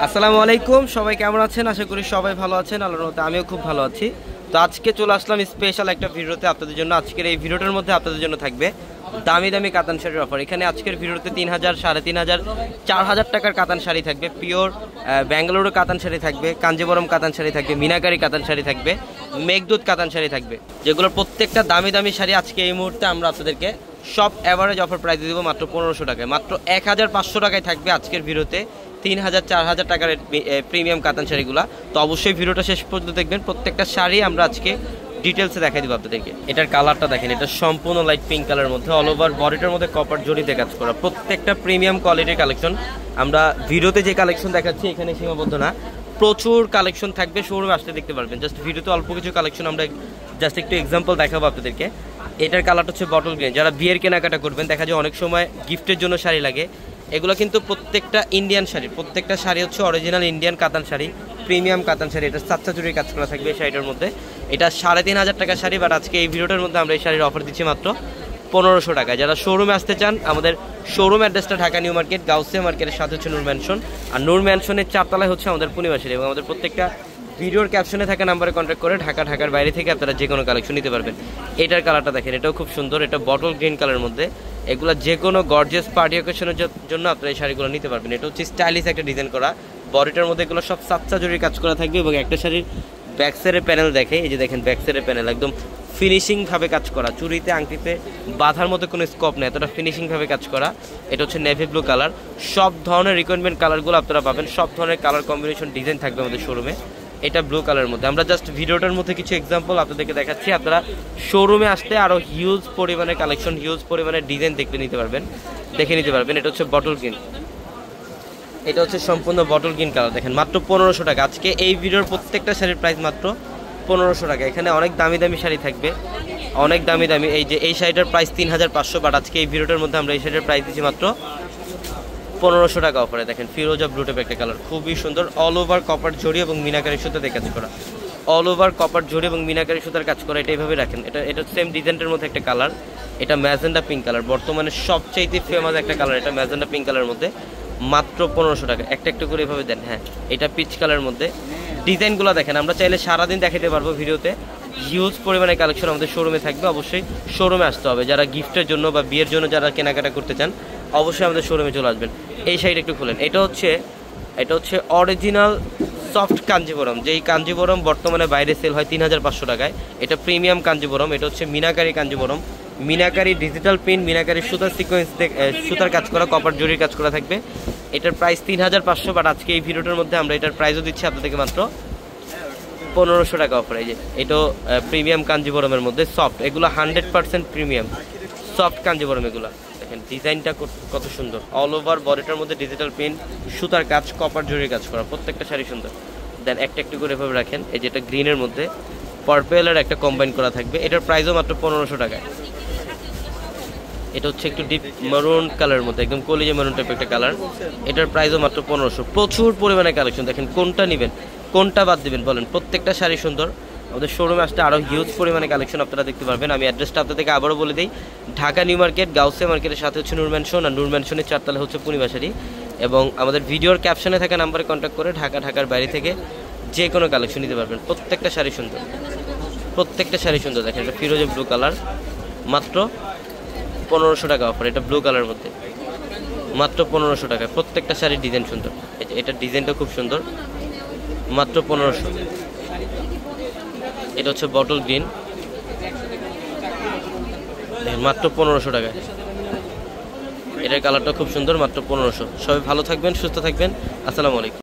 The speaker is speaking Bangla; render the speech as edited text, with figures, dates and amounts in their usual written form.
আসসালামু আলাইকুম, সবাই কেমন আছেন? আশা করি সবাই ভালো আছেন। আল্লাহর রহমতে আমিও খুব ভালো আছি। তো আজকে চলে আসলাম স্পেশাল একটা ভিডিওতে আপনাদের জন্য। আজকের এই ভিডিওটার মধ্যে আপনাদের জন্য থাকবে দামি দামি কাতান শাড়ির অফার। এখানে আজকের ভিডিওতে 3000, 3500, 4000 টাকার কাতান শাড়ি থাকবে। পিওর ব্যাঙ্গালোরের কাতান শাড়ি থাকবে, কাঞ্জিবরম কাতান শাড়ি থাকবে, মিনাকারি কাতান শাড়ি থাকবে, মেঘদূত কাতান শাড়ি থাকবে, যেগুলোর প্রত্যেকটা দামি দামি শাড়ি আজকে এই মুহূর্তে আমরা আপনাদেরকে সব অ্যাভারেজ অফার প্রাইস দেবো মাত্র 1500 টাকায়। মাত্র 1500 টাকায় থাকবে আজকের ভিডিওতে 3000, 4000 টাকার প্রিমিয়াম কাতান শাড়িগুলো। তো অবশ্যই ভিডিওটা শেষ পর্যন্ত দেখবেন। প্রত্যেকটা শাড়ি আমরা আজকে ডিটেলসে দেখাই দিব আপনাদেরকে। এটার কালারটা দেখেন, এটা সম্পূর্ণ লাইট পিঙ্ক কালারের মধ্যে, অল ওভার বডিটার মধ্যে কপার জড়িতে কাজ করা। প্রত্যেকটা প্রিমিয়াম কোয়ালিটির কালেকশন। আমরা ভিডিওতে যে কালেকশন দেখাচ্ছি এখানে সীমাবদ্ধ না, প্রচুর কালেকশন থাকবে, শোরুমে আসতে দেখতে পারবেন। জাস্ট ভিডিওতে অল্প কিছু কালেকশন আমরা জাস্ট একটু এক্সাম্পল দেখাবো আপনাদেরকে। এটার কালারটা হচ্ছে বটল গ্রিন। যারা বিয়ের কেনাকাটা করবেন, দেখা যায় অনেক সময় গিফটের জন্য শাড়ি লাগে, এগুলো কিন্তু প্রত্যেকটা ইন্ডিয়ান শাড়ি, প্রত্যেকটা শাড়ি হচ্ছে অরিজিনাল ইন্ডিয়ান কাতান শাড়ি, প্রিমিয়াম কাতান শাড়ি। এটা সাতটা চুরির কাজ করা থাকবে এই শাড়িটার মধ্যে। এটা 3500 টাকার শাড়ি, বাট আজকে এই ভিডিওটার মধ্যে আমরা এই শাড়ির অফার দিচ্ছি মাত্র 1500 টাকায়। যারা শোরুমে আসতে চান, আমাদের শোরুম অ্যাড্রেসটা ঢাকা নিউ মার্কেট, গাউসিয়া মার্কেটের সাথে হচ্ছে নূর ম্যানশন। আর নূর ম্যানশনের 4 তলায় হচ্ছে আমাদের পূর্ণিমা শাড়ি। এবং আমাদের প্রত্যেকটা ভিডিওর ক্যাপশনে থাকা নাম্বারে কন্ট্যাক্ট করে ঢাকার বাইরে থেকে আপনারা যে কোনো কালেকশন নিতে পারবেন। এটার কালারটা দেখেন, এটাও খুব সুন্দর। এটা বটল গ্রিন কালারের মধ্যে। এগুলো যে কোনো গর্জিয়াস পার্টি অকেশনের জন্য আপনারা এই শাড়িগুলো নিতে পারবেন। এটা হচ্ছে স্টাইলিশ একটা ডিজাইন করা, বডিটার মধ্যে এগুলো সব সাতটা জরির কাজ করা থাকবে। এবং একটা শাড়ির ব্যাকসাইডের প্যানেল দেখে, এই যে দেখেন ব্যাকসাইডের প্যানেল একদম ফিনিশিংভাবে কাজ করা, চুরিতে আংটিতে বাঁধার মতো কোনো স্কোপ নেই, এতটা ফিনিশিংভাবে কাজ করা। এটা হচ্ছে নেভি ব্লু কালার। সব ধরনের রিকোয়ারমেন্ট কালারগুলো আপনারা পাবেন, সব ধরনের কালার কম্বিনেশন ডিজাইন থাকবে আমাদের শোরুমে। এটা ব্লু কালারের মধ্যে। আমরা জাস্ট ভিডিওটার মধ্যে কিছু এক্সাম্পল আপনাদেরকে দেখাচ্ছি। আপনারা শোরুমে আসতে আরও হিউজ পরিমাণে কালেকশন, হিউজ পরিমাণে ডিজাইন দেখে নিতে পারবেন। এটা হচ্ছে বটল গ্রিন। এটা হচ্ছে সম্পূর্ণ বটল গ্রিন কালার। দেখেন মাত্র 1500 টাকা। আজকে এই ভিডিওর প্রত্যেকটা শাড়ির প্রাইস মাত্র 1500 টাকা। এখানে অনেক দামি দামি শাড়ি থাকবে, অনেক দামি দামি। এই যে এই শাড়িটার প্রাইস 3500, বাট আজকে এই ভিডিওটার মধ্যে আমরা এই শাড়ির প্রাইস দিচ্ছি মাত্র 1500 টাকা অফারে। দেখেন ফিরোজা ব্লু টাইপ একটা কালার, খুবই সুন্দর। অল ওভার কপার জড়ি এবং মিনাকারি সুতাতে কাজ করা, অল ওভার কপার জড়ি এবং মিনাকারি সুতার কাজ করা। এটা এইভাবে রাখেন। এটা সেম ডিজাইনের মধ্যে একটা কালার। এটা ম্যাজেন্ডা পিঙ্ক কালার, বর্তমানে সবচাইতে ফেমাস একটা কালার। এটা ম্যাজেন্ডা পিঙ্ক কালারের মধ্যে মাত্র 1500 টাকা। একটা একটা করে এভাবে দেন। হ্যাঁ, এটা পিচ কালারের মধ্যে। ডিজাইনগুলো দেখেন, আমরা চাইলে সারাদিন দেখাতে পারবো ভিডিওতে। হিউজ পরিমাণে কালেকশন আমাদের শোরুমে থাকবে। অবশ্যই শোরুমে আসতে হবে। যারা গিফটের জন্য বা বিয়ের জন্য যারা কেনাকাটা করতে চান, অবশ্যই আমাদের শোরুমে চলে আসবেন। এই শাড়িটা একটু খুলেন। এটা হচ্ছে অরিজিনাল সফট কাঞ্জিবরম, যেই কাঞ্জিবরম বর্তমানে বাইরে সেল হয় 3500 টাকায়। এটা প্রিমিয়াম কাঞ্জিবরম। এটা হচ্ছে মিনাকারি কাঞ্জিবরম, মিনাকারি ডিজিটাল প্রিন্ট, মিনাকারি সুতার সিকোয়েন্স, সুতার কাজ করা, কপার জরির কাজ করা থাকবে। এটার প্রাইস 3500, বাট আজকে এই ভিডিওটার মধ্যে আমরা এটার প্রাইসও দিচ্ছি আপনাদেরকে মাত্র 1500 টাকা অফার। এই যে এটাও প্রিমিয়াম কাঞ্জিবরমের মধ্যে সফট, এগুলো 100% প্রিমিয়াম সফট কাঞ্জিবরম। এগুলো দেখেন ডিজাইনটা কত সুন্দর। অল ওভার বডিটার মধ্যে ডিজিটাল প্রিন্ট, সুতার কাজ, কপার জরির কাজ করা। প্রত্যেকটা শাড়ি সুন্দর। দেন একটা একটু করে এভাবে রাখেন। এই যেটা গ্রিনের মধ্যে পার্পেলের একটা কম্বাইন করা থাকবে। এটার প্রাইসও মাত্র 1500 টাকায়। এটা হচ্ছে একটু ডিপ মেরুন কালারের মধ্যে, একদম কলিজা মেরুন টাইপ একটা কালার। এটার প্রাইসও মাত্র 1500। প্রচুর পরিমাণে কালেকশন। দেখেন কোনটা নেবেন, কোনটা বাদ দিবেন বলেন। প্রত্যেকটা শাড়ি সুন্দর। আমাদের শোরুমে আসতে আরও হিউজ পরিমাণে কালেকশন আপনারা দেখতে পারবেন। আমি অ্যাড্রেসটা আপনাদেরকে আবারও বলে দিই, ঢাকা নিউ মার্কেট, গাউসিয়া মার্কেটের সাথে হচ্ছে নূর ম্যানশন। আর নূর ম্যানশনের 4 তলায় হচ্ছে পূর্ণিমা শাড়ি। এবং আমাদের ভিডিওর ক্যাপশনে থাকা নাম্বারে কন্ট্যাক্ট করে ঢাকার বাইরে থেকে যে কোনো কালেকশন নিতে পারবেন। প্রত্যেকটা শাড়ি সুন্দর, প্রত্যেকটা শাড়ি সুন্দর। দেখেন এটা ফিরোজা ব্লু কালার, মাত্র 1500 টাকা অফার। এটা ব্লু কালারের মধ্যে মাত্র 1500 টাকায়। প্রত্যেকটা শাড়ির ডিজাইন সুন্দর। এটা ডিজাইনটা খুব সুন্দর, মাত্র 1500। এটা হচ্ছে বটল গ্রিন, মাত্র 1500 টাকায়। এটার কালারটা খুব সুন্দর, মাত্র 1500। সবাই ভালো থাকবেন, সুস্থ থাকবেন। আসসালামু আলাইকুম।